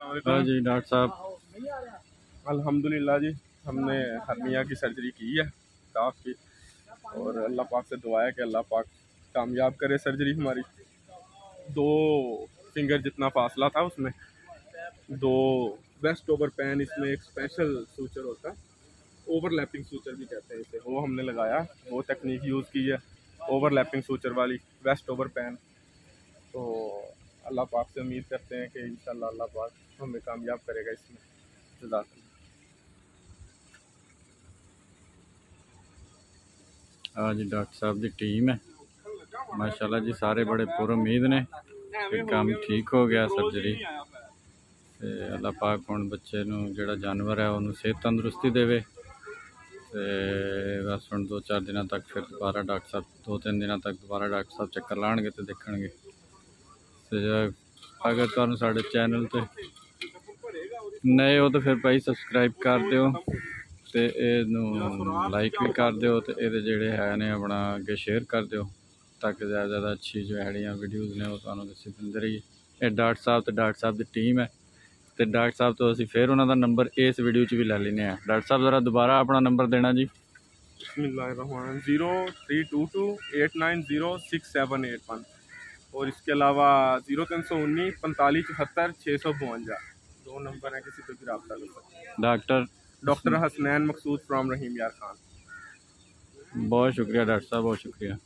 हाँ जी डॉक्टर साहब। अल्हम्दुलिल्लाह जी, हमने हर्निया की सर्जरी की है काफ की, और अल्लाह पाक से दुआ है कि अल्लाह पाक कामयाब करे सर्जरी हमारी। 2 फिंगर जितना फासला था उसमें, 2 वेस्ट ओवर पैन, इसमें एक स्पेशल सूचर होता है, ओवरलैपिंग सूचर भी कहते हैं इसे, वो हमने लगाया, वो टेक्निक यूज़ की है ओवरलैपिंग सूचर वाली वेस्ट ओवर पैन। तो अल्लाह पाक से उम्मीद करते हैं कि इंशाल्लाह अल्लाह पाक हमें कामयाब करेगा इसमें। जज़ाकल्लाह। हाँ जी डॉक्टर साहब की टीम है माशाल्लाह जी, सारे बड़े पुर उम्मीद ने कि काम ठीक हो गया सर्जरी ते अल्लाह पाक हुण बच्चे नूं जिहड़ा जानवर है उन्होंने सेहत तंदुरुस्ती देवे। तो बस हुण 2-4 दिनों तक फिर दोबारा डॉक्टर साहब 2-3 दिनों तक दोबारा डॉक्टर साहब चक्कर लाणगे तो देखणगे। तो अगर तुहानूं साडे चैनल ते नए हो तो फिर भाई सबसक्राइब कर दिओ ते इहनूं लाइक भी कर दिओ ते इहदे जिहड़े है ने अपना अगे शेयर कर दिओ ताकि ज़्यादा ज़्यादा अच्छी जो है वीडियोज़ ने वो तुहानूं दस्सी दिंदे रहिए। ये डॉक्टर साहब ते डॉक्टर साहब की टीम है। तो डॉक्टर साहब तो असीं फिर उन्होंने नंबर इस वीडियो च भी ले लेने हैं। डॉक्टर साहब ज़रा दोबारा अपना नंबर देना जी। बिस्मिल्लाहिर्रहमानिर्रहीम 0322890678 और इसके अलावा 0319 45 74 652 2 नंबर हैं, किसी पे भी रब्ता कर सकते हैं। डॉक्टर हसनैन मकसूद फ्राम रहीम यार खान। बहुत शुक्रिया डॉक्टर साहब, बहुत शुक्रिया।